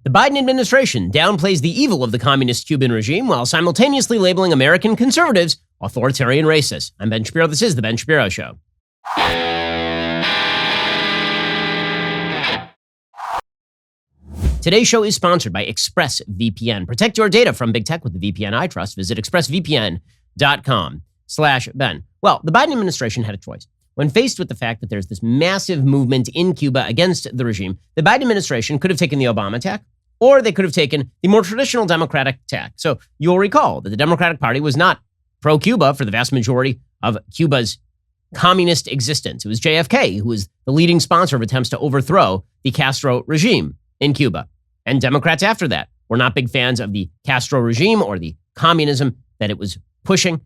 The Biden administration downplays the evil of the communist Cuban regime while simultaneously labeling American conservatives authoritarian racists. I'm Ben Shapiro. This is The Ben Shapiro Show. Today's show is sponsored by ExpressVPN. Protect your data from big tech with the VPN I trust. Visit expressvpn.com/Ben. Well, the Biden administration had a choice. When faced with the fact that there's this massive movement in Cuba against the regime, the Biden administration could have taken the Obama tack, or they could have taken the more traditional Democratic tack. So you'll recall that the Democratic Party was not pro-Cuba for the vast majority of Cuba's communist existence. It was JFK who was the leading sponsor of attempts to overthrow the Castro regime in Cuba. And Democrats after that were not big fans of the Castro regime or the communism that it was pushing.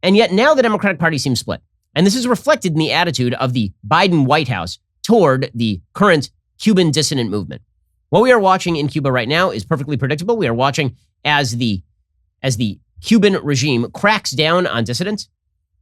And yet now the Democratic Party seems split. And this is reflected in the attitude of the Biden White House toward the current Cuban dissident movement. What we are watching in Cuba right now is perfectly predictable. We are watching as the Cuban regime cracks down on dissidents.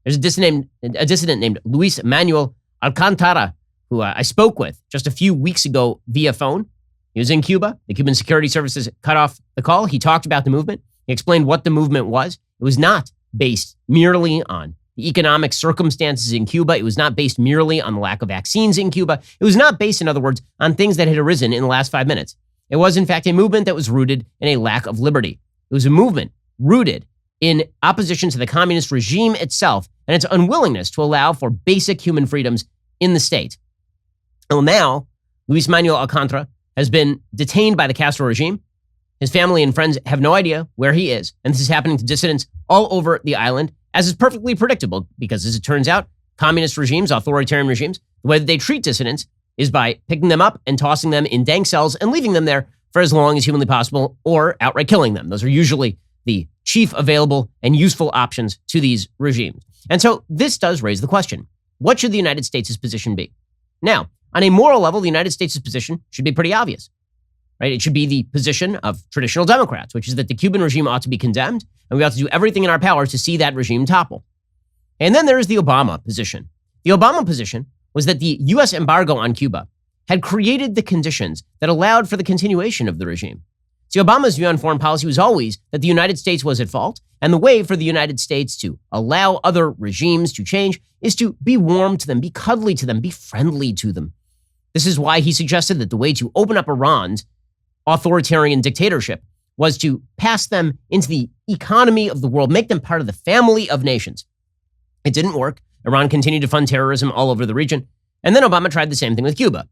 There's a dissident named Luis Manuel Alcantara, who I spoke with just a few weeks ago via phone. He was in Cuba. The Cuban security services cut off the call. He talked about the movement. He explained what the movement was. It was not based merely on the economic circumstances in Cuba. It was not based merely on the lack of vaccines in Cuba. It was not based, in other words, on things that had arisen in the last 5 minutes. It was, in fact, a movement that was rooted in a lack of liberty. It was a movement rooted in opposition to the communist regime itself and its unwillingness to allow for basic human freedoms in the state. Well, now, Luis Manuel Alcantara has been detained by the Castro regime. His family and friends have no idea where he is, and this is happening to dissidents all over the island, as is perfectly predictable, because as it turns out, communist regimes, authoritarian regimes, the way that they treat dissidents is by picking them up and tossing them in dank cells and leaving them there for as long as humanly possible, or outright killing them. Those are usually the chief available and useful options to these regimes. And so this does raise the question, what should the United States' position be? Now, on a moral level, the United States' position should be pretty obvious, right? It should be the position of traditional Democrats, which is that the Cuban regime ought to be condemned, and we ought to do everything in our power to see that regime topple. And then there is the Obama position. The Obama position was that the U.S. embargo on Cuba had created the conditions that allowed for the continuation of the regime. See, Obama's view on foreign policy was always that the United States was at fault, and the way for the United States to allow other regimes to change is to be warm to them, be cuddly to them, be friendly to them. This is why he suggested that the way to open up Iran's authoritarian dictatorship was to pass them into the economy of the world, make them part of the family of nations. It didn't work. Iran continued to fund terrorism all over the region. And then Obama tried the same thing with Cuba.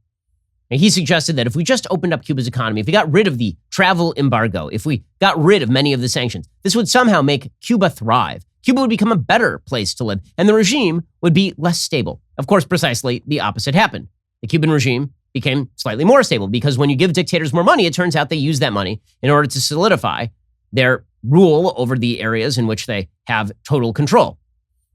And he suggested that if we just opened up Cuba's economy, if we got rid of the travel embargo, if we got rid of many of the sanctions, this would somehow make Cuba thrive. Cuba would become a better place to live, and the regime would be less stable. Of course, precisely the opposite happened. The Cuban regime became slightly more stable because when you give dictators more money, it turns out they use that money in order to solidify their rule over the areas in which they have total control.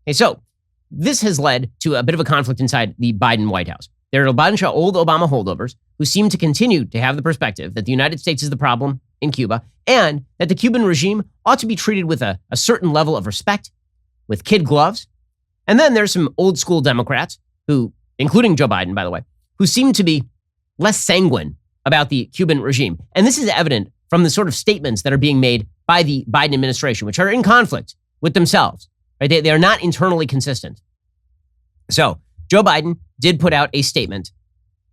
Okay, so this has led to a bit of a conflict inside the Biden White House. There are a bunch of old Obama holdovers who seem to continue to have the perspective that the United States is the problem in Cuba and that the Cuban regime ought to be treated with a certain level of respect, with kid gloves. And then there's some old school Democrats who, including Joe Biden, by the way, who seem to be less sanguine about the Cuban regime. And this is evident from the sort of statements that are being made by the Biden administration, which are in conflict with themselves. Right? They are not internally consistent. So Joe Biden did put out a statement.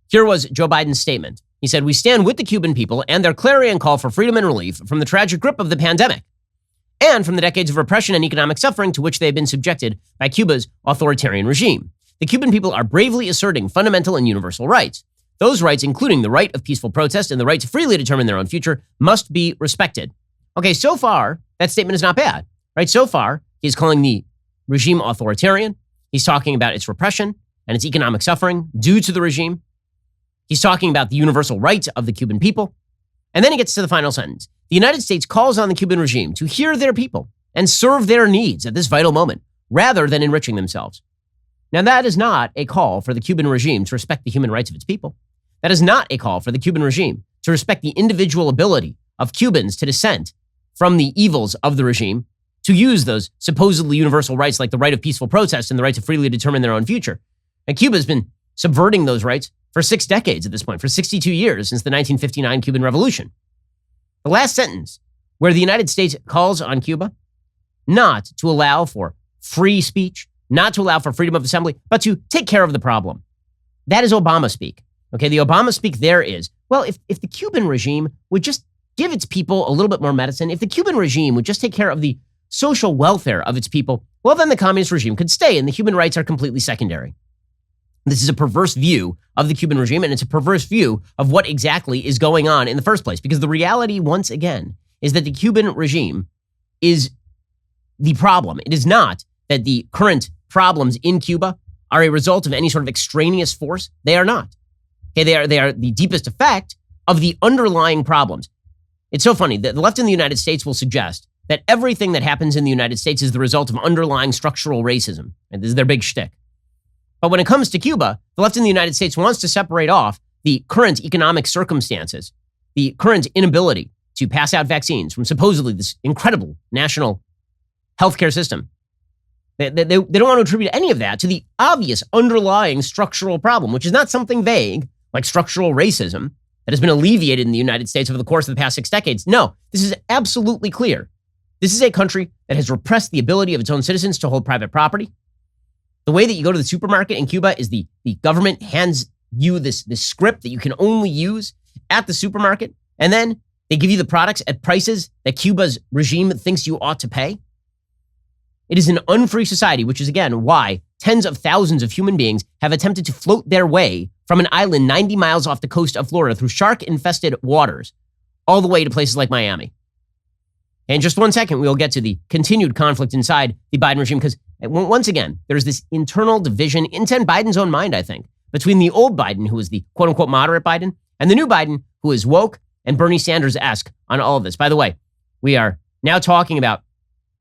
Here was Joe Biden's statement. He said, "We stand with the Cuban people and their clarion call for freedom and relief from the tragic grip of the pandemic and from the decades of repression and economic suffering to which they have been subjected by Cuba's authoritarian regime. The Cuban people are bravely asserting fundamental and universal rights. Those rights, including the right of peaceful protest and the right to freely determine their own future, must be respected." Okay, so far, that statement is not bad, right? So far, he's calling the regime authoritarian. He's talking about its repression and its economic suffering due to the regime. He's talking about the universal rights of the Cuban people. And then he gets to the final sentence. The United States calls on the Cuban regime to hear their people and serve their needs at this vital moment, rather than enriching themselves. Now, that is not a call for the Cuban regime to respect the human rights of its people. That is not a call for the Cuban regime to respect the individual ability of Cubans to dissent from the evils of the regime, to use those supposedly universal rights like the right of peaceful protest and the right to freely determine their own future. And Cuba's been subverting those rights for 6 decades at this point, for 62 years since the 1959 Cuban Revolution. The last sentence, where the United States calls on Cuba not to allow for free speech, not to allow for freedom of assembly, but to take care of the problem. That is Obama speak. Okay, the Obama speak there is, well, if the Cuban regime would just give its people a little bit more medicine, if the Cuban regime would just take care of the social welfare of its people, well, then the communist regime could stay and the human rights are completely secondary. This is a perverse view of the Cuban regime, and it's a perverse view of what exactly is going on in the first place, because the reality, once again, is that the Cuban regime is the problem. It is not that the current problems in Cuba are a result of any sort of extraneous force. They are not. Okay, they are the deepest effect of the underlying problems. It's so funny that the left in the United States will suggest that everything that happens in the United States is the result of underlying structural racism. And this is their big shtick. But when it comes to Cuba, the left in the United States wants to separate off the current economic circumstances, the current inability to pass out vaccines from supposedly this incredible national healthcare system. They don't want to attribute any of that to the obvious underlying structural problem, which is not something vague like structural racism that has been alleviated in the United States over the course of the past 6 decades. No, this is absolutely clear. This is a country that has repressed the ability of its own citizens to hold private property. The way that you go to the supermarket in Cuba is the government hands you this script that you can only use at the supermarket, and then they give you the products at prices that Cuba's regime thinks you ought to pay. It is an unfree society, which is, again, why tens of thousands of human beings have attempted to float their way from an island 90 miles off the coast of Florida through shark-infested waters all the way to places like Miami. In just 1 second, we'll get to the continued conflict inside the Biden regime, because once again, there's this internal division inside Biden's own mind, I think, between the old Biden, who is the quote-unquote moderate Biden, and the new Biden, who is woke and Bernie Sanders-esque on all of this. By the way, we are now talking about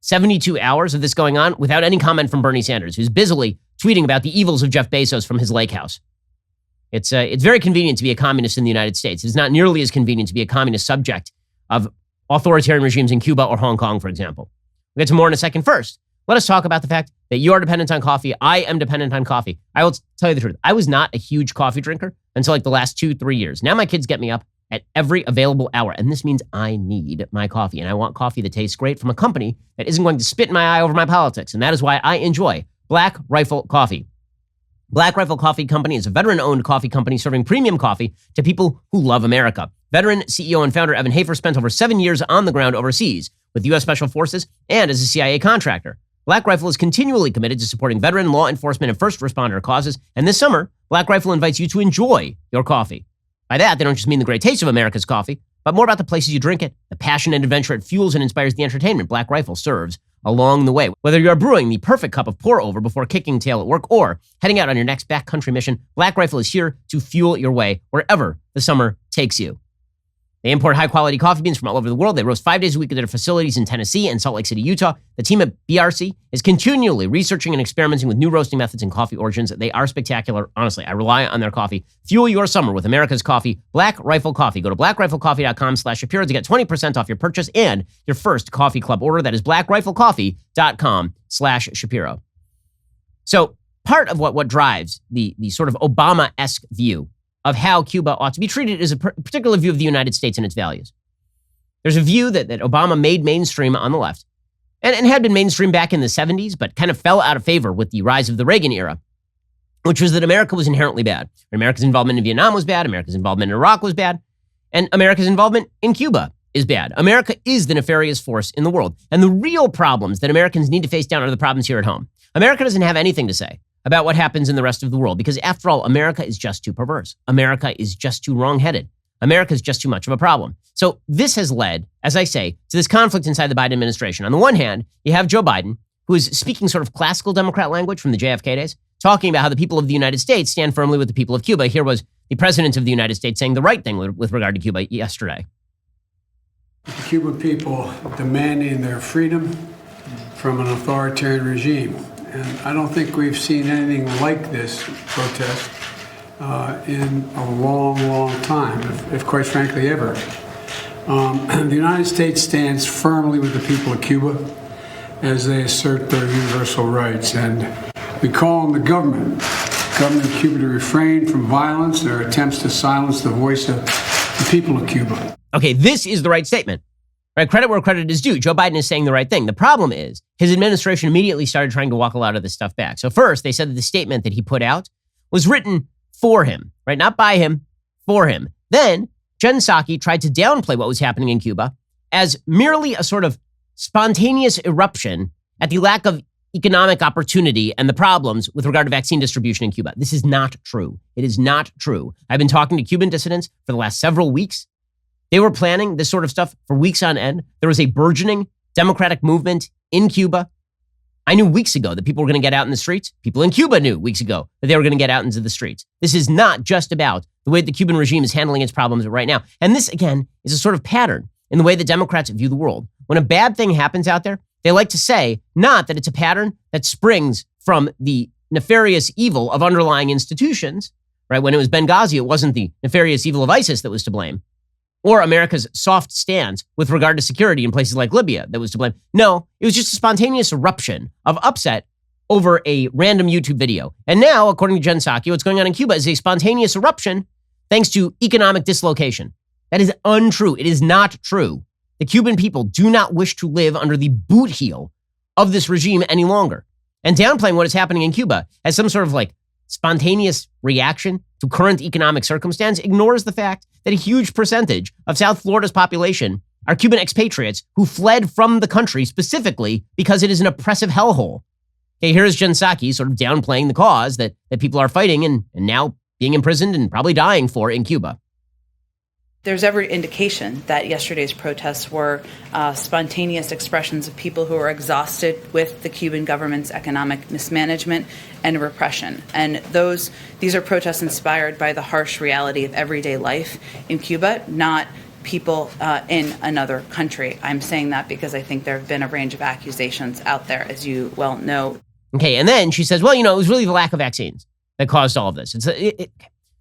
72 hours of this going on without any comment from Bernie Sanders, who's busily tweeting about the evils of Jeff Bezos from his lake house. It's very convenient to be a communist in the United States. It's not nearly as convenient to be a communist subject of authoritarian regimes in Cuba or Hong Kong, for example. We'll get to more in a second. First, let us talk about the fact that you are dependent on coffee. I am dependent on coffee. I will tell you the truth. I was not a huge coffee drinker until like the last 2-3 years. Now my kids get me up at every available hour, and this means I need my coffee, and I want coffee that tastes great from a company that isn't going to spit in my eye over my politics, and that is why I enjoy Black Rifle Coffee. Black Rifle Coffee Company is a veteran-owned coffee company serving premium coffee to people who love America. Veteran CEO and founder Evan Hafer spent over 7 years on the ground overseas with U.S. Special Forces and as a CIA contractor. Black Rifle is continually committed to supporting veteran, law enforcement, and first responder causes, and this summer, Black Rifle invites you to enjoy your coffee. By that, they don't just mean the great taste of America's coffee, but more about the places you drink it, the passion and adventure it fuels and inspires the entertainment Black Rifle serves along the way. Whether you're brewing the perfect cup of pour-over before kicking tail at work or heading out on your next backcountry mission, Black Rifle is here to fuel your way wherever the summer takes you. They import high-quality coffee beans from all over the world. They roast 5 days a week at their facilities in Tennessee and Salt Lake City, Utah. The team at BRC is continually researching and experimenting with new roasting methods and coffee origins. They are spectacular. Honestly, I rely on their coffee. Fuel your summer with America's coffee, Black Rifle Coffee. Go to blackriflecoffee.com/Shapiro to get 20% off your purchase and your first coffee club order. That is blackriflecoffee.com/Shapiro. So part of what drives the sort of Obama-esque view of how Cuba ought to be treated is a particular view of the United States and its values. There's a view that Obama made mainstream on the left and had been mainstream back in the 70s, but kind of fell out of favor with the rise of the Reagan era, which was that America was inherently bad. America's involvement in Vietnam was bad. America's involvement in Iraq was bad. And America's involvement in Cuba is bad. America is the nefarious force in the world. And the real problems that Americans need to face down are the problems here at home. America doesn't have anything to say about what happens in the rest of the world, because after all, America is just too perverse. America is just too wrong-headed. America is just too much of a problem. So this has led, as I say, to this conflict inside the Biden administration. On the one hand, you have Joe Biden, who is speaking sort of classical Democrat language from the JFK days, talking about how the people of the United States stand firmly with the people of Cuba. Here was the president of the United States saying the right thing with regard to Cuba yesterday. The Cuban people demanding their freedom from an authoritarian regime. And I don't think we've seen anything like this protest in a long, long time, if quite frankly ever. The United States stands firmly with the people of Cuba as they assert their universal rights. And we call on the government of Cuba to refrain from violence, their attempts to silence the voice of the people of Cuba. Okay, this is the right statement. Right? Credit where credit is due. Joe Biden is saying the right thing. The problem is his administration immediately started trying to walk a lot of this stuff back. So first, they said that the statement that he put out was written for him, right? Not by him, for him. Then Jen Psaki tried to downplay what was happening in Cuba as merely a sort of spontaneous eruption at the lack of economic opportunity and the problems with regard to vaccine distribution in Cuba. This is not true. It is not true. I've been talking to Cuban dissidents for the last several weeks. They were planning this sort of stuff for weeks on end. There was a burgeoning democratic movement in Cuba. I knew weeks ago that people were going to get out in the streets. People in Cuba knew weeks ago that they were going to get out into the streets. This is not just about the way the Cuban regime is handling its problems right now. And this, again, is a sort of pattern in the way that Democrats view the world. When a bad thing happens out there, they like to say not that it's a pattern that springs from the nefarious evil of underlying institutions, right? When it was Benghazi, it wasn't the nefarious evil of ISIS that was to blame, or America's soft stance with regard to security in places like Libya that was to blame. No, it was just a spontaneous eruption of upset over a random YouTube video. And now, according to Jen Psaki, what's going on in Cuba is a spontaneous eruption thanks to economic dislocation. That is untrue. It is not true. The Cuban people do not wish to live under the boot heel of this regime any longer. And downplaying what is happening in Cuba as some sort of like spontaneous reaction to current economic circumstance ignores the fact that a huge percentage of South Florida's population are Cuban expatriates who fled from the country specifically because it is an oppressive hellhole. Okay, here's Jen Psaki sort of downplaying the cause that people are fighting and now being imprisoned and probably dying for in Cuba. There's every indication that yesterday's protests were spontaneous expressions of people who are exhausted with the Cuban government's economic mismanagement and repression. And these are protests inspired by the harsh reality of everyday life in Cuba, not people in another country. I'm saying that because I think there have been a range of accusations out there, as you well know. Okay, and then she says, well, it was really the lack of vaccines that caused all of this.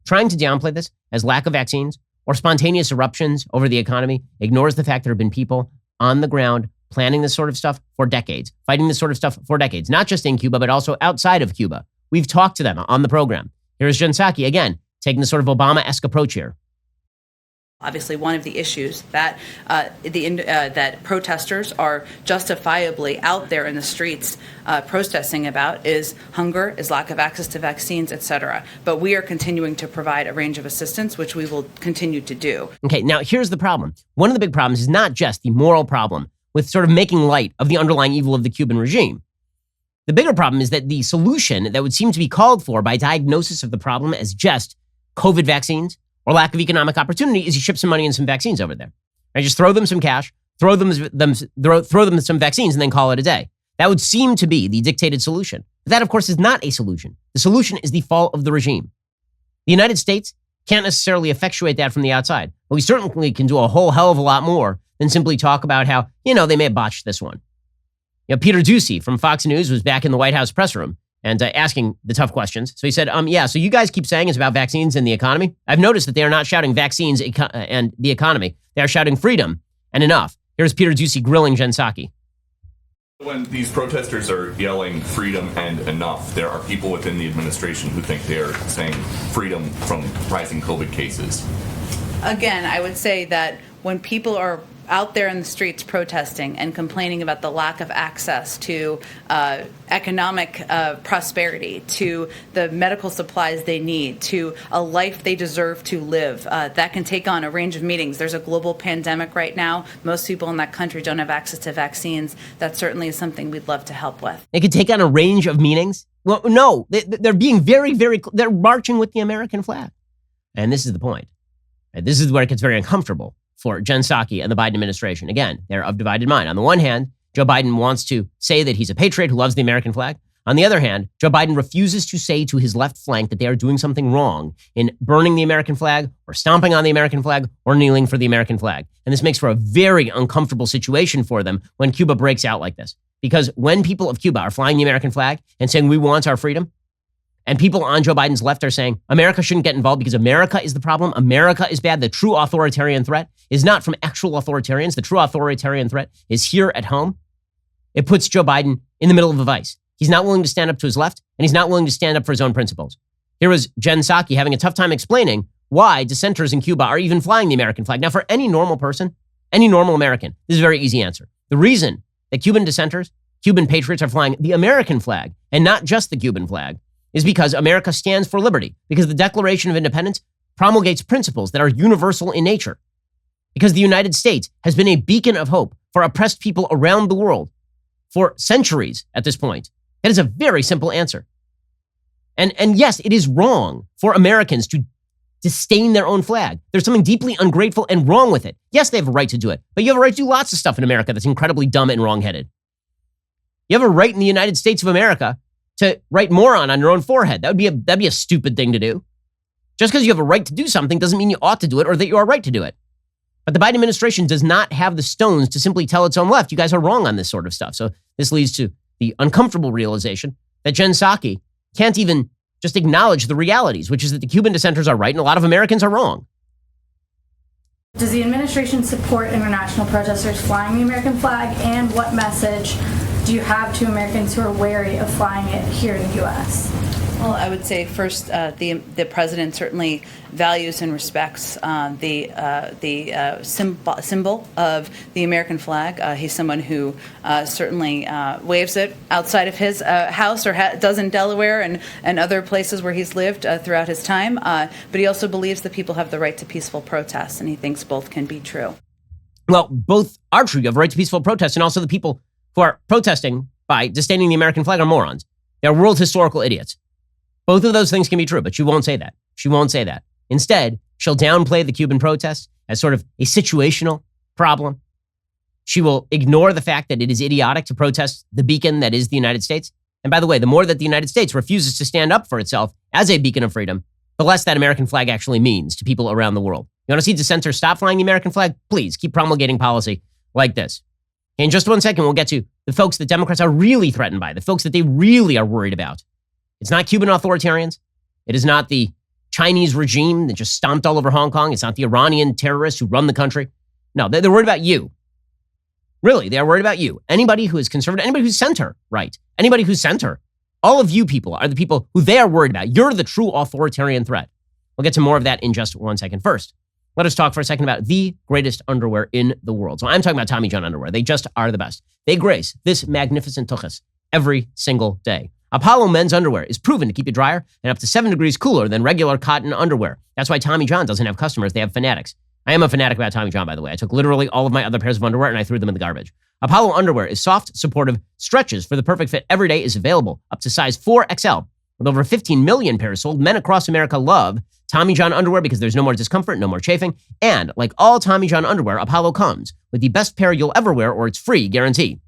Trying to downplay this as lack of vaccines or spontaneous eruptions over the economy ignores the fact there have been people on the ground planning this sort of stuff for decades, fighting this sort of stuff for decades, not just in Cuba, but also outside of Cuba. We've talked to them on the program. Here's Jen Psaki, again, taking the sort of Obama-esque approach here. Obviously, one of the issues that that protesters are justifiably out there in the streets protesting about is hunger, is lack of access to vaccines, et cetera. But we are continuing to provide a range of assistance, which we will continue to do. Okay, now here's the problem. One of the big problems is not just the moral problem with sort of making light of the underlying evil of the Cuban regime. The bigger problem is that the solution that would seem to be called for by diagnosis of the problem as just COVID vaccines or lack of economic opportunity is you ship some money and some vaccines over there. Right? Just throw them some cash, throw them some vaccines, and then call it a day. That would seem to be the dictated solution. But that, of course, is not a solution. The solution is the fall of the regime. The United States can't necessarily effectuate that from the outside, but we certainly can do a whole hell of a lot more than simply talk about how, they may have botched this one. Peter Doocy from Fox News was back in the White House press room and asking the tough questions. So he said, so you guys keep saying it's about vaccines and the economy. I've noticed that they are not shouting vaccines and the economy. They are shouting freedom and enough. Here's Peter Doocy grilling Jen Psaki. When these protesters are yelling freedom and enough, there are people within the administration who think they're saying freedom from rising COVID cases. Again, I would say that when people are out there in the streets protesting and complaining about the lack of access to economic prosperity, to the medical supplies they need, to a life they deserve to live, that can take on a range of meanings. There's a global pandemic right now. Most people in that country don't have access to vaccines. That certainly is something we'd love to help with. It could take on a range of meanings? Well, no, they're being very, very, they're marching with the American flag. And this is the point. This is where it gets very uncomfortable for Jen Psaki and the Biden administration. Again, they're of divided mind. On the one hand, Joe Biden wants to say that he's a patriot who loves the American flag. On the other hand, Joe Biden refuses to say to his left flank that they are doing something wrong in burning the American flag or stomping on the American flag or kneeling for the American flag. And this makes for a very uncomfortable situation for them when Cuba breaks out like this. Because when people of Cuba are flying the American flag and saying we want our freedom, and people on Joe Biden's left are saying America shouldn't get involved because America is the problem, America is bad, the true authoritarian threat is not from actual authoritarians, the true authoritarian threat is here at home, it puts Joe Biden in the middle of a vice. He's not willing to stand up to his left, and he's not willing to stand up for his own principles. Here was Jen Psaki having a tough time explaining why dissenters in Cuba are even flying the American flag. Now, for any normal person, any normal American, this is a very easy answer. The reason that Cuban dissenters, Cuban patriots are flying the American flag and not just the Cuban flag is because America stands for liberty, because the Declaration of Independence promulgates principles that are universal in nature, because the United States has been a beacon of hope for oppressed people around the world for centuries at this point. That is a very simple answer. And yes, it is wrong for Americans to disdain their own flag. There's something deeply ungrateful and wrong with it. Yes, they have a right to do it, but you have a right to do lots of stuff in America that's incredibly dumb and wrongheaded. You have a right in the United States of America to write moron on your own forehead. That'd be a stupid thing to do. Just because you have a right to do something doesn't mean you ought to do it or that you are right to do it. But the Biden administration does not have the stones to simply tell its own left, you guys are wrong on this sort of stuff. So this leads to the uncomfortable realization that Jen Psaki can't even just acknowledge the realities, which is that the Cuban dissenters are right and a lot of Americans are wrong. Does the administration support international protesters flying the American flag? And what message do you have to Americans who are wary of flying it here in the U.S.? Well, I would say first, the president certainly values and respects the symbol of the American flag. He's someone who certainly waves it outside of his house or does in Delaware and other places where he's lived throughout his time. But he also believes that people have the right to peaceful protest, and he thinks both can be true. Well, both are true. You have a right to peaceful protest, and also the people who are protesting by disdaining the American flag are morons. They're world historical idiots. Both of those things can be true, but she won't say that. She won't say that. Instead, she'll downplay the Cuban protests as sort of a situational problem. She will ignore the fact that it is idiotic to protest the beacon that is the United States. And by the way, the more that the United States refuses to stand up for itself as a beacon of freedom, the less that American flag actually means to people around the world. You want to see dissenters stop flying the American flag? Please keep promulgating policy like this. In just 1 second, we'll get to the folks that Democrats are really threatened by, the folks that they really are worried about. It's not Cuban authoritarians. It is not the Chinese regime that just stomped all over Hong Kong. It's not the Iranian terrorists who run the country. No, they're worried about you. Really, they are worried about you. Anybody who is conservative, anybody who's center, right? Anybody who's center. All of you people are the people who they are worried about. You're the true authoritarian threat. We'll get to more of that in just 1 second. First, let us talk for a second about the greatest underwear in the world. So I'm talking about Tommy John underwear. They just are the best. They grace this magnificent tuchus every single day. Apollo men's underwear is proven to keep you drier and up to 7 degrees cooler than regular cotton underwear. That's why Tommy John doesn't have customers. They have fanatics. I am a fanatic about Tommy John, by the way. I took literally all of my other pairs of underwear and I threw them in the garbage. Apollo underwear is soft, supportive, stretches for the perfect fit every day, is available up to size 4XL. With over 15 million pairs sold, men across America love Tommy John underwear because there's no more discomfort, no more chafing. And like all Tommy John underwear, Apollo comes with the best pair you'll ever wear or it's free guarantee.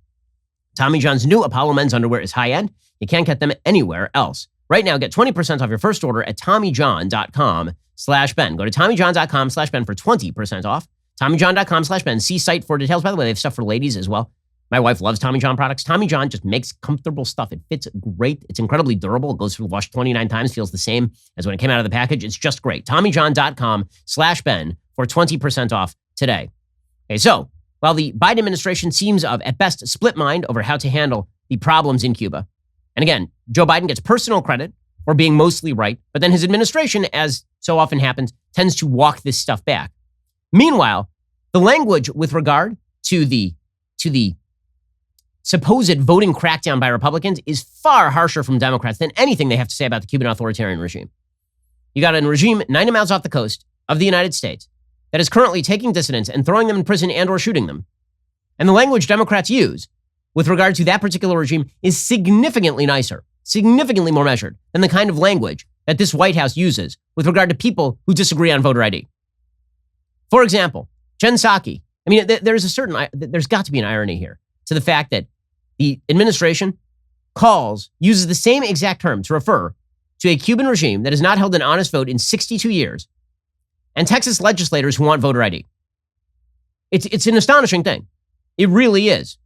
Tommy John's new Apollo men's underwear is high-end. You can't get them anywhere else. Right now, get 20% off your first order at TommyJohn.com/Ben. Go to TommyJohn.com/Ben for 20% off. TommyJohn.com/Ben. See site for details. By the way, they have stuff for ladies as well. My wife loves Tommy John products. Tommy John just makes comfortable stuff. It fits great. It's incredibly durable. It goes through the wash 29 times, feels the same as when it came out of the package. It's just great. TommyJohn.com/Ben for 20% off today. Okay, so while the Biden administration seems of, at best, split mind over how to handle the problems in Cuba, and again, Joe Biden gets personal credit for being mostly right, but then his administration, as so often happens, tends to walk this stuff back. Meanwhile, the language with regard to the supposed voting crackdown by Republicans is far harsher from Democrats than anything they have to say about the Cuban authoritarian regime. You got a regime 90 miles off the coast of the United States that is currently taking dissidents and throwing them in prison and or shooting them. And the language Democrats use with regard to that particular regime is significantly nicer, significantly more measured than the kind of language that this White House uses with regard to people who disagree on voter ID. For example, Jen Psaki. I mean, there's got to be an irony here to the fact that the administration uses the same exact term to refer to a Cuban regime that has not held an honest vote in 62 years and Texas legislators who want voter ID. It's an astonishing thing. It really is.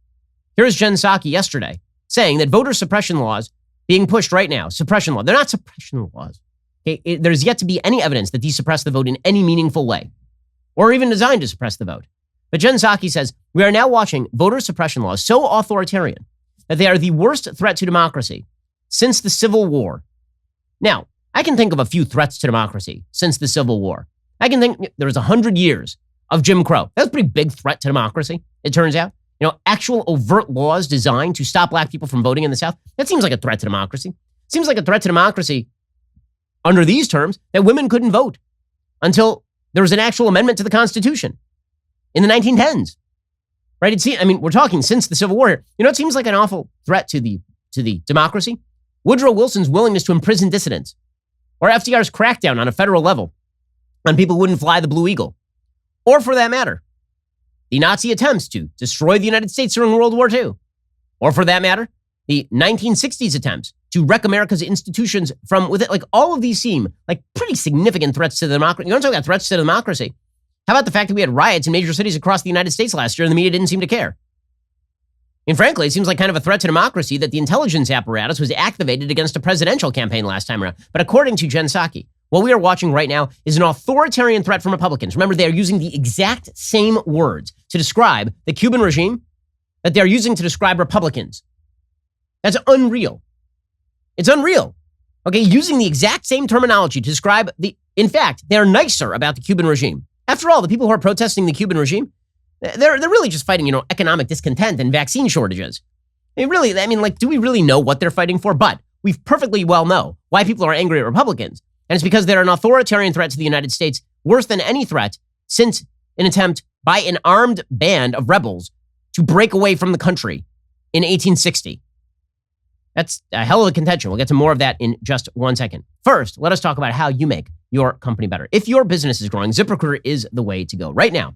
Here's Jen Psaki yesterday saying that voter suppression laws being pushed right now, suppression law, they're not suppression laws. Okay? There's yet to be any evidence that these suppress the vote in any meaningful way or even designed to suppress the vote. But Jen Psaki says, we are now watching voter suppression laws so authoritarian that they are the worst threat to democracy since the Civil War. Now, I can think of a few threats to democracy since the Civil War. I can think there was 100 years of Jim Crow. That's a pretty big threat to democracy, it turns out. Actual overt laws designed to stop black people from voting in the South. That seems like a threat to democracy. Seems like a threat to democracy under these terms that women couldn't vote until there was an actual amendment to the Constitution in the 1910s. Right? We're talking since the Civil War here. It seems like an awful threat to the democracy. Woodrow Wilson's willingness to imprison dissidents, or FDR's crackdown on a federal level on people who wouldn't fly the Blue Eagle, or for that matter, the Nazi attempts to destroy the United States during World War II, or for that matter, the 1960s attempts to wreck America's institutions from within. Like, all of these seem like pretty significant threats to the democracy. You don't talk about threats to democracy. How about the fact that we had riots in major cities across the United States last year and the media didn't seem to care? And frankly, it seems like kind of a threat to democracy that the intelligence apparatus was activated against a presidential campaign last time around. But according to Jen Psaki, what we are watching right now is an authoritarian threat from Republicans. Remember, they are using the exact same words to describe the Cuban regime that they're using to describe Republicans. That's unreal. It's unreal. Okay, using the exact same terminology to describe in fact, they're nicer about the Cuban regime. After all, the people who are protesting the Cuban regime, they're really just fighting, economic discontent and vaccine shortages. Do we really know what they're fighting for? But we perfectly well know why people are angry at Republicans. And it's because they're an authoritarian threat to the United States, worse than any threat since an attempt by an armed band of rebels to break away from the country in 1860. That's a hell of a contention. We'll get to more of that in just 1 second. First, let us talk about how you make your company better. If your business is growing, ZipRecruiter is the way to go. Right now,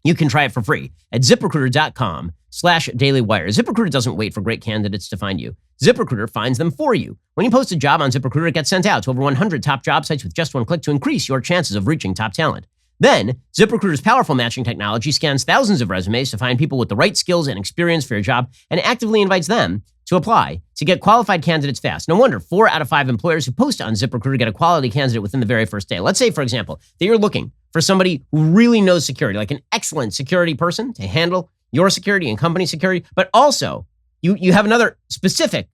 you can try it for free at ZipRecruiter.com/dailywire. ZipRecruiter doesn't wait for great candidates to find you. ZipRecruiter finds them for you. When you post a job on ZipRecruiter, it gets sent out to over 100 top job sites with just one click to increase your chances of reaching top talent. Then, ZipRecruiter's powerful matching technology scans thousands of resumes to find people with the right skills and experience for your job and actively invites them to apply to get qualified candidates fast. No wonder 4 out of 5 employers who post on ZipRecruiter get a quality candidate within the very first day. Let's say, for example, that you're looking for somebody who really knows security, like an excellent security person to handle your security and company security, but also you have another specific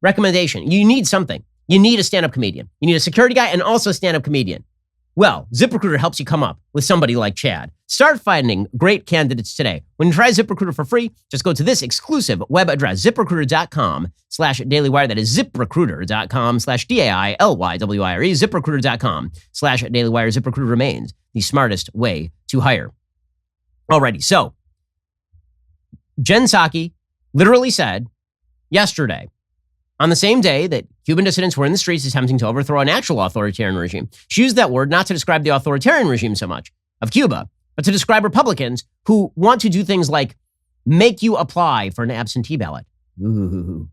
recommendation. You need something. You need a stand-up comedian. You need a security guy and also a stand-up comedian. Well, ZipRecruiter helps you come up with somebody like Chad. Start finding great candidates today. When you try ZipRecruiter for free, just go to this exclusive web address, ZipRecruiter.com/dailywire. That is ZipRecruiter.com/DAILYWIRE. ZipRecruiter.com/dailywire. ZipRecruiter remains the smartest way to hire. Alrighty, so Jen Psaki literally said yesterday, on the same day that Cuban dissidents were in the streets attempting to overthrow an actual authoritarian regime, she used that word not to describe the authoritarian regime so much of Cuba, but to describe Republicans who want to do things like make you apply for an absentee ballot. Ooh.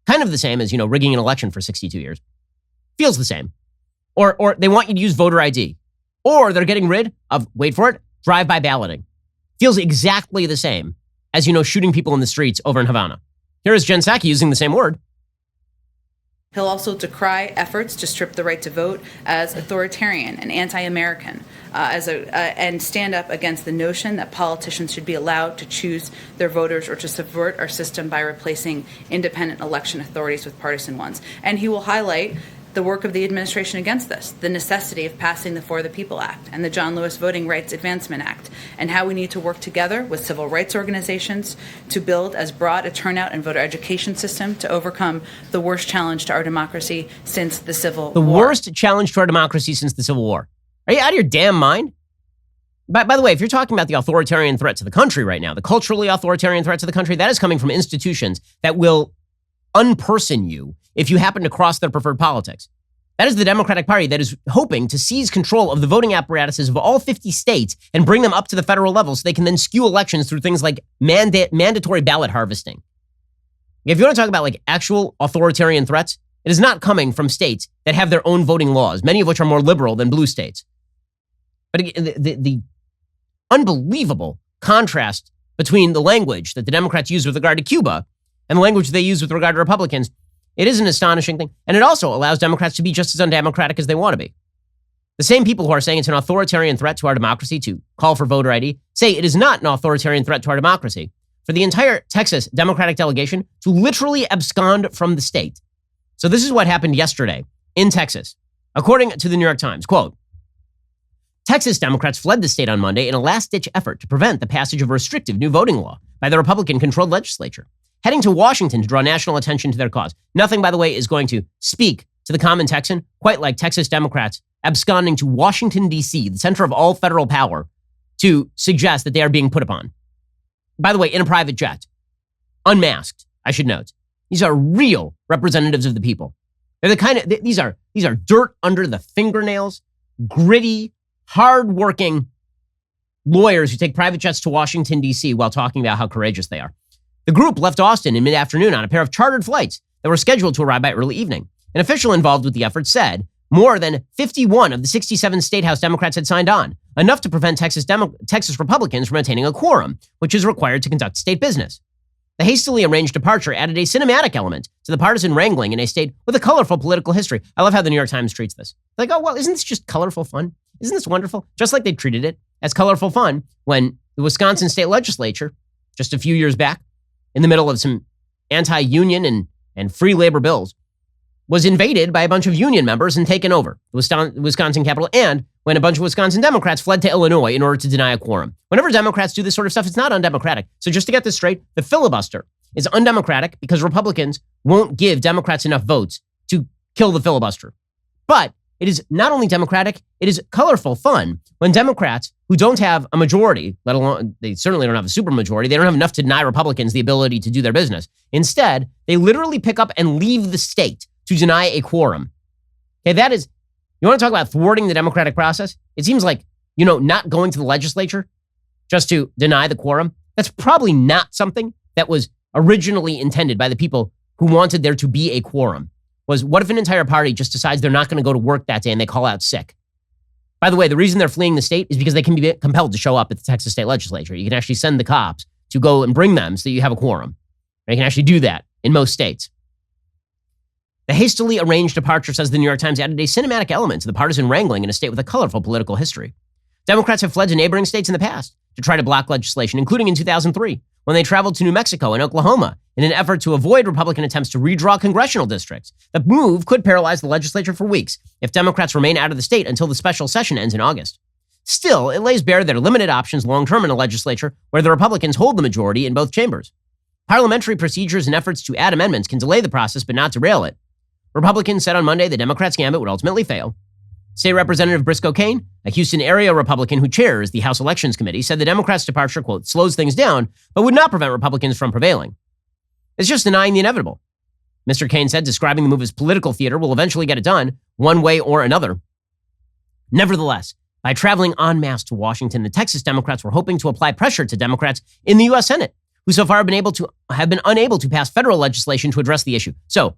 Kind of the same as, rigging an election for 62 years. Feels the same. Or they want you to use voter ID. Or they're getting rid of, wait for it, drive-by balloting. Feels exactly the same as, shooting people in the streets over in Havana. Here is Jen Psaki using the same word. He'll also decry efforts to strip the right to vote as authoritarian and anti-American, and stand up against the notion that politicians should be allowed to choose their voters or to subvert our system by replacing independent election authorities with partisan ones. And he will highlight the work of the administration against this, the necessity of passing the For the People Act and the John Lewis Voting Rights Advancement Act, and how we need to work together with civil rights organizations to build as broad a turnout and voter education system to overcome the worst challenge to our democracy since the Civil War. The worst challenge to our democracy since the Civil War. Are you out of your damn mind? By the way, if you're talking about the authoritarian threat to the country right now, the culturally authoritarian threat to the country, that is coming from institutions that will unperson you if you happen to cross their preferred politics. That is the Democratic Party that is hoping to seize control of the voting apparatuses of all 50 states and bring them up to the federal level so they can then skew elections through things like mandatory ballot harvesting. If you want to talk about like actual authoritarian threats, it is not coming from states that have their own voting laws, many of which are more liberal than blue states. But the unbelievable contrast between the language that the Democrats use with regard to Cuba and the language they use with regard to Republicans, it is an astonishing thing. And it also allows Democrats to be just as undemocratic as they want to be. The same people who are saying it's an authoritarian threat to our democracy to call for voter ID say it is not an authoritarian threat to our democracy for the entire Texas Democratic delegation to literally abscond from the state. So this is what happened yesterday in Texas. According to the New York Times, quote, Texas Democrats fled the state on Monday in a last-ditch effort to prevent the passage of a restrictive new voting law by the Republican-controlled legislature, heading to Washington to draw national attention to their cause. Nothing, by the way, is going to speak to the common Texan quite like Texas Democrats absconding to Washington, D.C., the center of all federal power, to suggest that they are being put upon. By the way, in a private jet, unmasked, I should note. These are real representatives of the people. They're the kind of, these are dirt under the fingernails, gritty, hard-working lawyers who take private jets to Washington, D.C. while talking about how courageous they are. The group left Austin in mid-afternoon on a pair of chartered flights that were scheduled to arrive by early evening. An official involved with the effort said more than 51 of the 67 State House Democrats had signed on, enough to prevent Texas Republicans from attaining a quorum, which is required to conduct state business. The hastily arranged departure added a cinematic element to the partisan wrangling in a state with a colorful political history. I love how the New York Times treats this. Like, oh, well, isn't this just colorful fun? Isn't this wonderful? Just like they treated it as colorful fun when the Wisconsin state legislature, just a few years back, in the middle of some anti-union and free labor bills, was invaded by a bunch of union members and taken over the Wisconsin Capitol, and when a bunch of Wisconsin Democrats fled to Illinois in order to deny a quorum. Whenever Democrats do this sort of stuff, it's not undemocratic. So just to get this straight, the filibuster is undemocratic because Republicans won't give Democrats enough votes to kill the filibuster. But it is not only democratic, it is colorful fun when Democrats who don't have a majority, let alone, they certainly don't have a supermajority, they don't have enough to deny Republicans the ability to do their business. Instead, they literally pick up and leave the state to deny a quorum. Okay, that is, you want to talk about thwarting the democratic process? It seems like, not going to the legislature just to deny the quorum, that's probably not something that was originally intended by the people who wanted there to be a quorum. Was what if an entire party just decides they're not going to go to work that day and they call out sick? By the way, the reason they're fleeing the state is because they can be compelled to show up at the Texas state legislature. You can actually send the cops to go and bring them so that you have a quorum. You can actually do that in most states. The hastily arranged departure, says the New York Times, added a cinematic element to the partisan wrangling in a state with a colorful political history. Democrats have fled to neighboring states in the past to try to block legislation, including in 2003, when they traveled to New Mexico and Oklahoma in an effort to avoid Republican attempts to redraw congressional districts. The move could paralyze the legislature for weeks if Democrats remain out of the state until the special session ends in August. Still, it lays bare their limited options long-term in a legislature where the Republicans hold the majority in both chambers. Parliamentary procedures and efforts to add amendments can delay the process but not derail it. Republicans said on Monday the Democrats' gambit would ultimately fail. State Representative Briscoe Cain, a Houston area Republican who chairs the House Elections Committee, said the Democrats' departure, quote, slows things down, but would not prevent Republicans from prevailing. It's just denying the inevitable. Mr. Cain said describing the move as political theater will eventually get it done, one way or another. Nevertheless, by traveling en masse to Washington, the Texas Democrats were hoping to apply pressure to Democrats in the U.S. Senate, who so far have been unable to pass federal legislation to address the issue. So,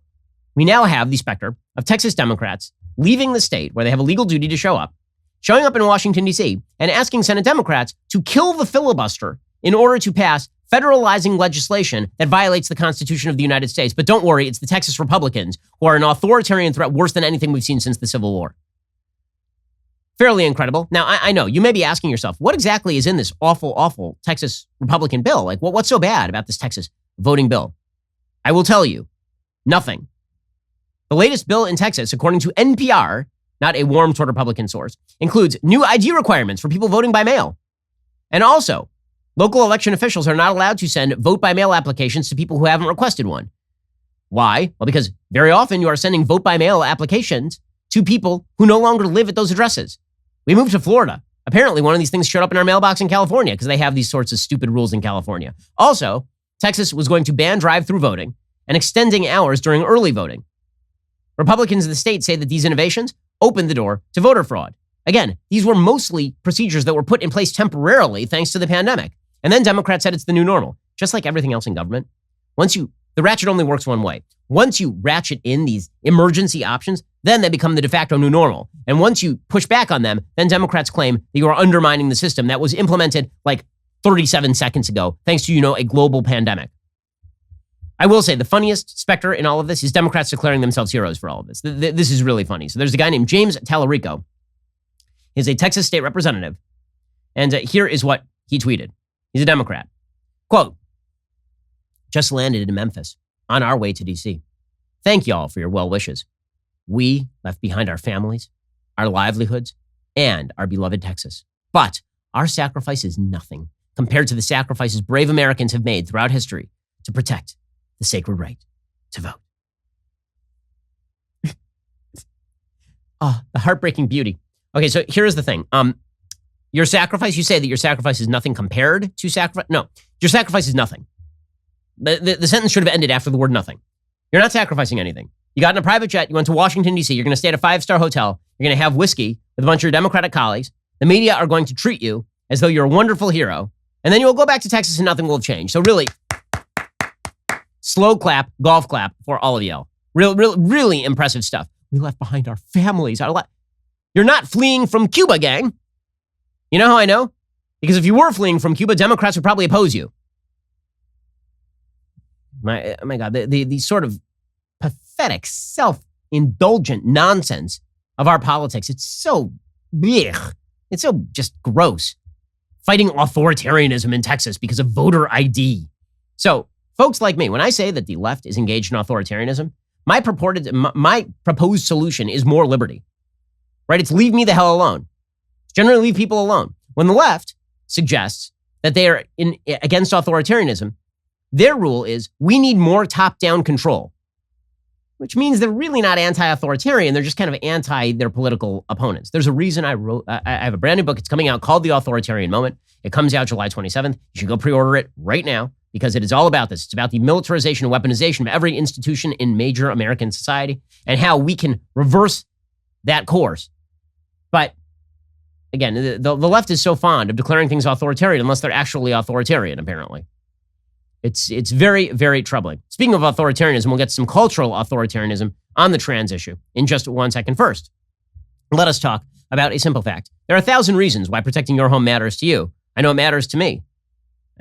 we now have the specter of Texas Democrats leaving the state where they have a legal duty to show up, showing up in Washington, D.C., and asking Senate Democrats to kill the filibuster in order to pass federalizing legislation that violates the Constitution of the United States. But don't worry, it's the Texas Republicans who are an authoritarian threat worse than anything we've seen since the Civil War. Fairly incredible. Now, I know, you may be asking yourself, what exactly is in this awful, awful Texas Republican bill? Like, what's so bad about this Texas voting bill? I will tell you, nothing. The latest bill in Texas, according to NPR, not a warm toward Republican source, includes new ID requirements for people voting by mail. And also, local election officials are not allowed to send vote-by-mail applications to people who haven't requested one. Why? Well, because very often you are sending vote-by-mail applications to people who no longer live at those addresses. We moved to Florida. Apparently, one of these things showed up in our mailbox in California because they have these sorts of stupid rules in California. Also, Texas was going to ban drive-through voting and extending hours during early voting. Republicans in the state say that these innovations opened the door to voter fraud. Again, these were mostly procedures that were put in place temporarily thanks to the pandemic. And then Democrats said it's the new normal. Just like everything else in government, the ratchet only works one way. Once you ratchet in these emergency options, then they become the de facto new normal. And once you push back on them, then Democrats claim that you are undermining the system that was implemented like 37 seconds ago, thanks to, a global pandemic. I will say the funniest specter in all of this is Democrats declaring themselves heroes for all of this. This is really funny. So there's a guy named James Tallarico. He's a Texas state representative. And here is what he tweeted. He's a Democrat. Quote, just landed in Memphis on our way to D.C. Thank y'all for your well wishes. We left behind our families, our livelihoods, and our beloved Texas. But our sacrifice is nothing compared to the sacrifices brave Americans have made throughout history to protect the sacred right to vote. The heartbreaking beauty. Okay, so here's the thing. Your sacrifice, you say that your sacrifice is nothing compared to sacrifice. No, your sacrifice is nothing. The sentence should have ended after the word nothing. You're not sacrificing anything. You got in a private jet. You went to Washington, D.C. You're going to stay at a 5-star hotel. You're going to have whiskey with a bunch of your Democratic colleagues. The media are going to treat you as though you're a wonderful hero. And then you'll go back to Texas and nothing will have changed. So really, slow clap, golf clap for all of y'all. Really impressive stuff. We left behind our families. You're not fleeing from Cuba, gang. You know how I know? Because if you were fleeing from Cuba, Democrats would probably oppose you. My God, the sort of pathetic, self-indulgent nonsense of our politics. It's so blech. It's so just gross. Fighting authoritarianism in Texas because of voter ID. So, folks like me, when I say that the left is engaged in authoritarianism, my proposed solution is more liberty. Right? It's leave me the hell alone. Generally leave people alone. When the left suggests that they are against authoritarianism, their rule is we need more top-down control, which means they're really not anti-authoritarian. They're just kind of anti their political opponents. There's a reason I have a brand new book. It's coming out called The Authoritarian Moment. It comes out July 27th. You should go pre-order it right now because it is all about this. It's about the militarization and weaponization of every institution in major American society and how we can reverse that course. But again, the left is so fond of declaring things authoritarian unless they're actually authoritarian, apparently. It's very, very troubling. Speaking of authoritarianism, we'll get to some cultural authoritarianism on the trans issue in just 1 second. First, let us talk about a simple fact. There are 1,000 reasons why protecting your home matters to you. I know it matters to me.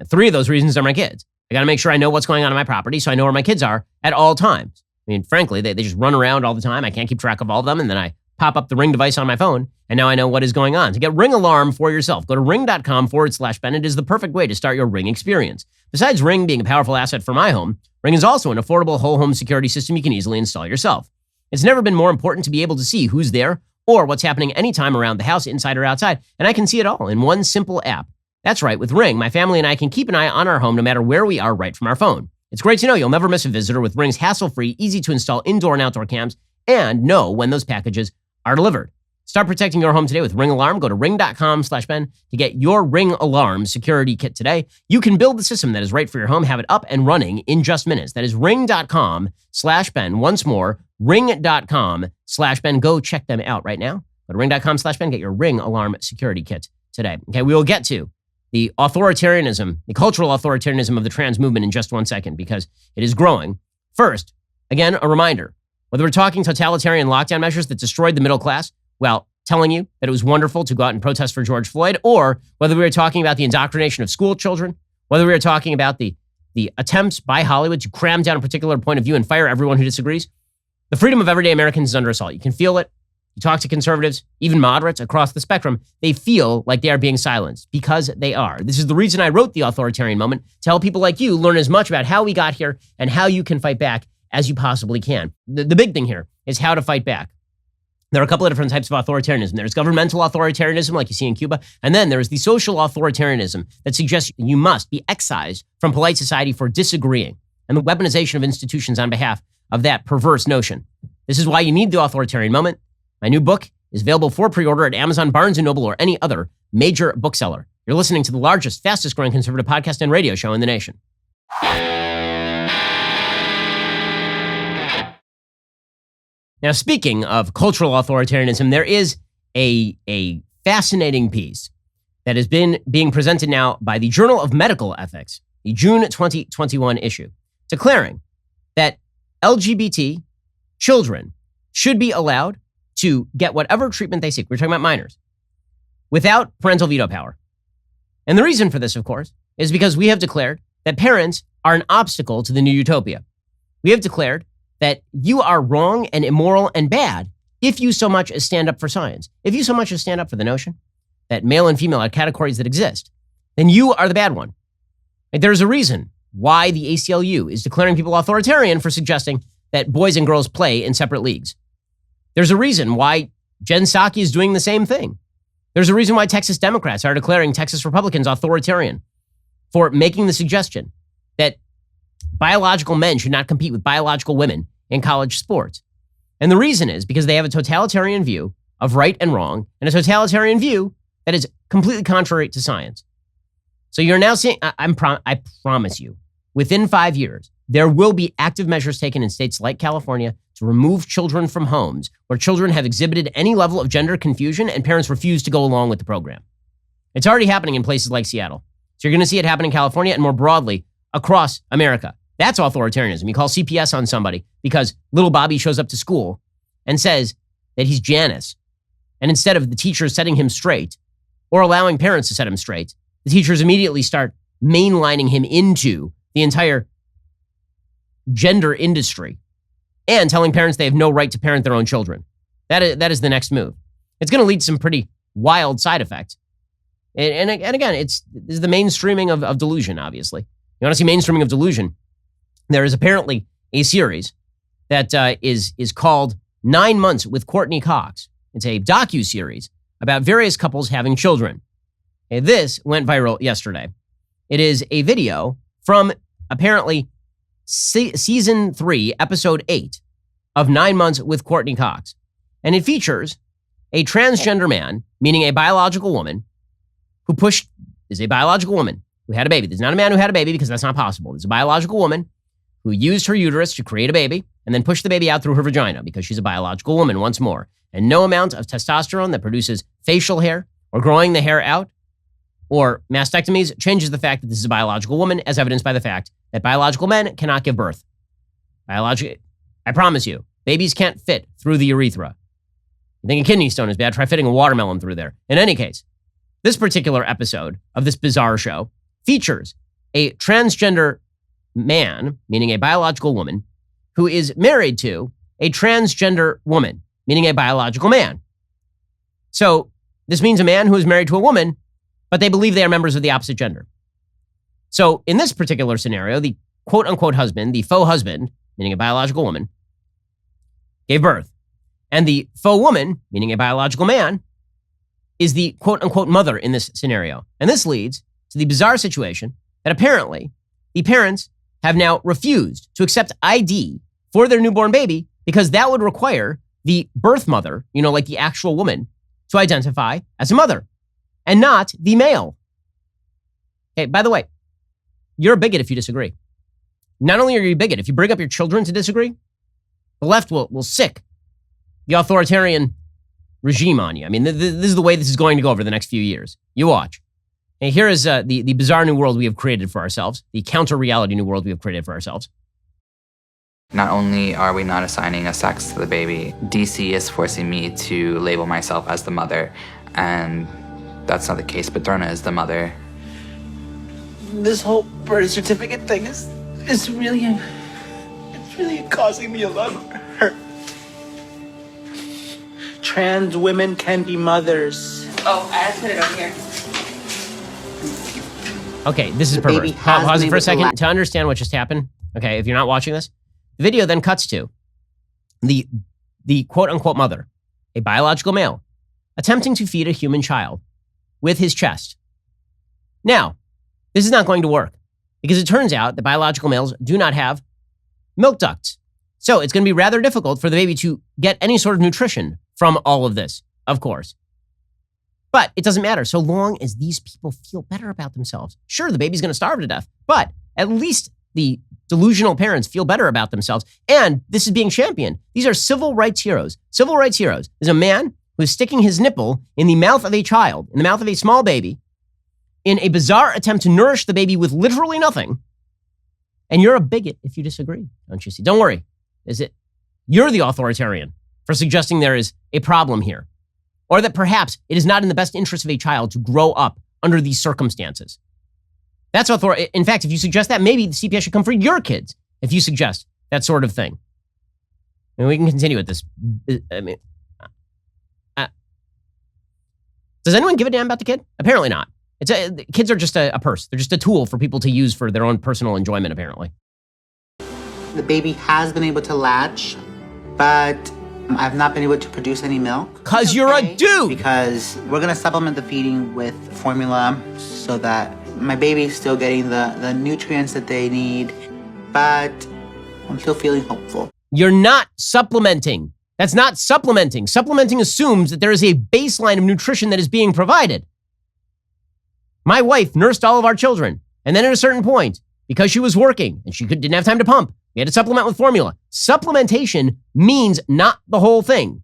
3 of those reasons are my kids. I got to make sure I know what's going on my property so I know where my kids are at all times. I mean, frankly, they just run around all the time. I can't keep track of all of them. And then I pop up the Ring device on my phone, and now I know what is going on. To get Ring Alarm for yourself, go to ring.com/Ben. It is the perfect way to start your Ring experience. Besides Ring being a powerful asset for my home, Ring is also an affordable whole home security system you can easily install yourself. It's never been more important to be able to see who's there or what's happening anytime around the house, inside or outside, and I can see it all in one simple app. That's right, with Ring, my family and I can keep an eye on our home no matter where we are right from our phone. It's great to know you'll never miss a visitor with Ring's hassle-free, easy-to-install indoor and outdoor cams and know when those packages are delivered. Start protecting your home today with Ring Alarm. Go to ring.com/Ben to get your Ring Alarm security kit today. You can build the system that is right for your home, have it up and running in just minutes. That is ring.com/Ben. Once more, ring.com/Ben. Go check them out right now. Go to ring.com/Ben. Get your Ring Alarm security kit today. Okay, we will get to the authoritarianism, the cultural authoritarianism of the trans movement in just 1 second because it is growing. First, again, a reminder, whether we're talking totalitarian lockdown measures that destroyed the middle class, well, telling you that it was wonderful to go out and protest for George Floyd, or whether we were talking about the indoctrination of school children, whether we were talking about the attempts by Hollywood to cram down a particular point of view and fire everyone who disagrees, the freedom of everyday Americans is under assault. You can feel it. You talk to conservatives, even moderates across the spectrum, they feel like they are being silenced because they are. This is the reason I wrote The Authoritarian Moment, to help people like you learn as much about how we got here and how you can fight back as you possibly can. The big thing here is how to fight back. There are a couple of different types of authoritarianism. There's governmental authoritarianism, like you see in Cuba, and then there's the social authoritarianism that suggests you must be excised from polite society for disagreeing, and the weaponization of institutions on behalf of that perverse notion. This is why you need The Authoritarian Moment. My new book is available for pre-order at Amazon, Barnes & Noble, or any other major bookseller. You're listening to the largest, fastest-growing conservative podcast and radio show in the nation. Now, speaking of cultural authoritarianism, there is a fascinating piece that has been being presented now by the Journal of Medical Ethics, the June 2021 issue, declaring that LGBT children should be allowed to get whatever treatment they seek. We're talking about minors, without parental veto power. And the reason for this, of course, is because we have declared that parents are an obstacle to the new utopia. We have declared that you are wrong and immoral and bad if you so much as stand up for science. If you so much as stand up for the notion that male and female are categories that exist, then you are the bad one. Like, there's a reason why the ACLU is declaring people authoritarian for suggesting that boys and girls play in separate leagues. There's a reason why Jen Psaki is doing the same thing. There's a reason why Texas Democrats are declaring Texas Republicans authoritarian for making the suggestion that biological men should not compete with biological women in college sports. And the reason is because they have a totalitarian view of right and wrong and a totalitarian view that is completely contrary to science. So you're now seeing, I promise you, within 5 years, there will be active measures taken in states like California to remove children from homes where children have exhibited any level of gender confusion and parents refuse to go along with the program. It's already happening in places like Seattle. So you're going to see it happen in California and more broadly across America. That's authoritarianism. You call CPS on somebody because little Bobby shows up to school and says that he's Janice. And instead of the teachers setting him straight or allowing parents to set him straight, the teachers immediately start mainlining him into the entire gender industry and telling parents they have no right to parent their own children. That is the next move. It's going to lead to some pretty wild side effects. And again, this is the mainstreaming of delusion, obviously. You want to see mainstreaming of delusion? There is apparently a series that is called 9 Months with Courtney Cox. It's a docu-series about various couples having children. Okay, this went viral yesterday. It is a video from apparently season 3, episode 8 of 9 Months with Courtney Cox. And it features a transgender man, meaning a biological woman, is a biological woman who had a baby. There's not a man who had a baby because that's not possible. There's a biological woman who used her uterus to create a baby and then pushed the baby out through her vagina because she's a biological woman once more. And no amount of testosterone that produces facial hair or growing the hair out or mastectomies changes the fact that this is a biological woman, as evidenced by the fact that biological men cannot give birth. I promise you, babies can't fit through the urethra. You think a kidney stone is bad? Try fitting a watermelon through there. In any case, this particular episode of this bizarre show features a transgender man, meaning a biological woman, who is married to a transgender woman, meaning a biological man. So this means a man who is married to a woman, but they believe they are members of the opposite gender. So in this particular scenario, the quote-unquote husband, the faux husband, meaning a biological woman, gave birth. And the faux woman, meaning a biological man, is the quote-unquote mother in this scenario. And this leads to the bizarre situation that apparently the parents have now refused to accept ID for their newborn baby because that would require the birth mother, like the actual woman, to identify as a mother and not the male. Okay, by the way, you're a bigot if you disagree. Not only are you a bigot, if you bring up your children to disagree, the left will sick the authoritarian regime on you. I mean, this is the way this is going to go over the next few years. You watch. And here is the bizarre new world we have created for ourselves, the counter-reality new world we have created for ourselves. Not only are we not assigning a sex to the baby, DC is forcing me to label myself as the mother, and that's not the case. Paterna is the mother. This whole birth certificate thing is really causing me a lot of hurt. Trans women can be mothers. Oh, I have to put it on here. Okay, this is perverse. Pause it for a second to understand what just happened. Okay, if you're not watching this, the video then cuts to the quote-unquote mother, a biological male, attempting to feed a human child with his chest. Now, this is not going to work because it turns out that biological males do not have milk ducts. So it's going to be rather difficult for the baby to get any sort of nutrition from all of this, of course. But it doesn't matter so long as these people feel better about themselves. Sure, the baby's going to starve to death, but at least the delusional parents feel better about themselves. And this is being championed. These are civil rights heroes. Civil rights heroes is a man who is sticking his nipple in the mouth of a child, in the mouth of a small baby, in a bizarre attempt to nourish the baby with literally nothing. And you're a bigot if you disagree, don't you see? Don't worry. You're the authoritarian for suggesting there is a problem here, or that perhaps it is not in the best interest of a child to grow up under these circumstances. That's in fact, if you suggest that, maybe the CPS should come for your kids if you suggest that sort of thing. And we can continue with this. Does anyone give a damn about the kid? Apparently not. Kids are just a purse. They're just a tool for people to use for their own personal enjoyment, apparently. The baby has been able to latch, but I've not been able to produce any milk. Because you're a dude. Because we're going to supplement the feeding with formula so that my baby's still getting the nutrients that they need. But I'm still feeling hopeful. You're not supplementing. That's not supplementing. Supplementing assumes that there is a baseline of nutrition that is being provided. My wife nursed all of our children. And then at a certain point, because she was working and she didn't have time to pump, we had to supplement with formula. Supplementation means not the whole thing.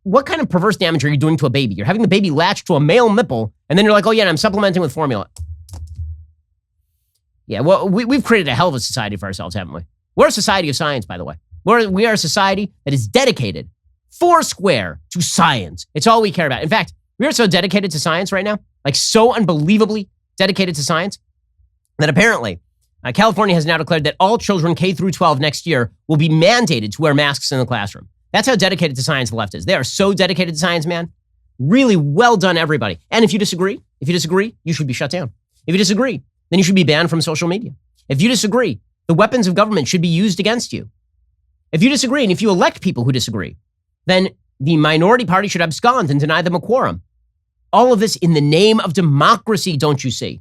What kind of perverse damage are you doing to a baby? You're having the baby latched to a male nipple, and then you're like, oh yeah, and I'm supplementing with formula. Yeah, well, we've created a hell of a society for ourselves, haven't we? We're a society of science, by the way. We are a society that is dedicated, foursquare, to science. It's all we care about. In fact, we are so dedicated to science right now, like so unbelievably dedicated to science, that apparently California has now declared that all children K through 12 next year will be mandated to wear masks in the classroom. That's how dedicated to science the left is. They are so dedicated to science, man. Really well done, everybody. And if you disagree, you should be shut down. If you disagree, then you should be banned from social media. If you disagree, the weapons of government should be used against you. If you disagree, and if you elect people who disagree, then the minority party should abscond and deny them a quorum. All of this in the name of democracy, don't you see?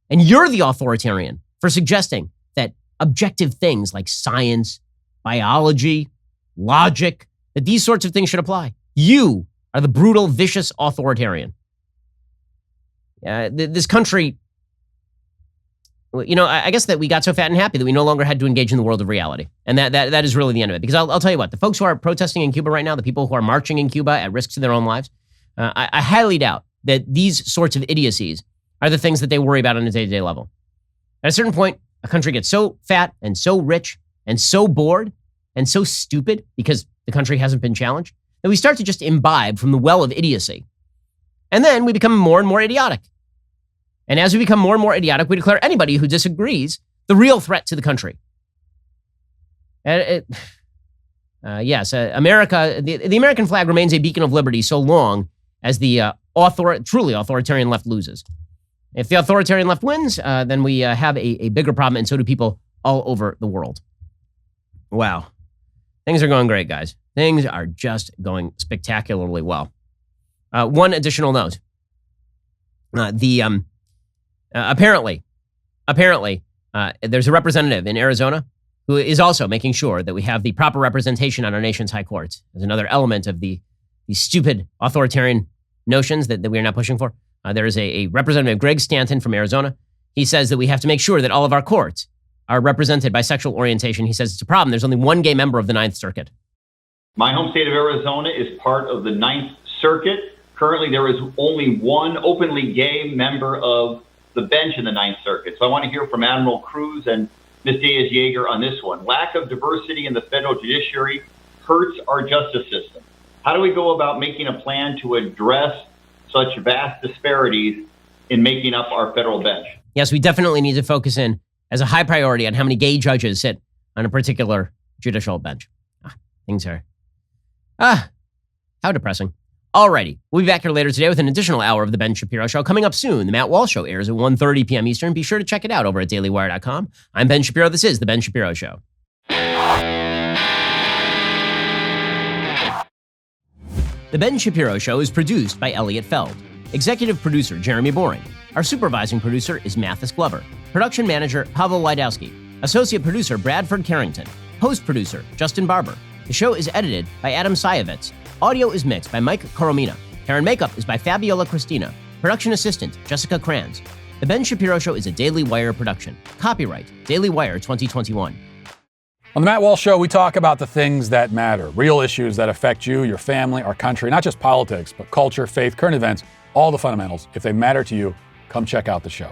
And you're the authoritarian for suggesting that objective things like science, biology, logic, that these sorts of things should apply. You are the brutal, vicious authoritarian. This country, I guess that we got so fat and happy that we no longer had to engage in the world of reality. And that is really the end of it. Because I'll tell you what, the folks who are protesting in Cuba right now, the people who are marching in Cuba at risk to their own lives, I highly doubt that these sorts of idiocies are the things that they worry about on a day-to-day level. At a certain point, a country gets so fat and so rich and so bored and so stupid because the country hasn't been challenged that we start to just imbibe from the well of idiocy. And then we become more and more idiotic. And as we become more and more idiotic, we declare anybody who disagrees the real threat to the country. Yes, America, the American flag remains a beacon of liberty so long as the truly authoritarian left loses. If the authoritarian left wins, then we have a bigger problem, and so do people all over the world. Wow. Things are going great, guys. Things are just going spectacularly well. One additional note. Apparently, there's a representative in Arizona who is also making sure that we have the proper representation on our nation's high courts. As another element of the stupid authoritarian notions that we are now pushing for. There is a Representative Greg Stanton from Arizona. He says that we have to make sure that all of our courts are represented by sexual orientation. He says it's a problem. There's only one gay member of the Ninth Circuit. My home state of Arizona is part of the Ninth Circuit. Currently, there is only one openly gay member of the bench in the Ninth Circuit. So I want to hear from Admiral Cruz and Ms. Diaz-Yeager on this one. Lack of diversity in the federal judiciary hurts our justice system. How do we go about making a plan to address such vast disparities in making up our federal bench? Yes, we definitely need to focus in as a high priority on how many gay judges sit on a particular judicial bench. Things are, how depressing. Alrighty, we'll be back here later today with an additional hour of The Ben Shapiro Show. Coming up soon, The Matt Walsh Show airs at 1:30 p.m. Eastern. Be sure to check it out over at dailywire.com. I'm Ben Shapiro. This is The Ben Shapiro Show. The Ben Shapiro Show is produced by Elliot Feld. Executive producer, Jeremy Boring. Our supervising producer is Mathis Glover. Production manager, Pavel Wydowski. Associate producer, Bradford Carrington. Post-producer, Justin Barber. The show is edited by Adam Sayevitz. Audio is mixed by Mike Coromina. Hair and makeup is by Fabiola Cristina. Production assistant, Jessica Kranz. The Ben Shapiro Show is a Daily Wire production. Copyright, Daily Wire 2021. On The Matt Walsh Show, we talk about the things that matter, real issues that affect you, your family, our country, not just politics, but culture, faith, current events, all the fundamentals. If they matter to you, come check out the show.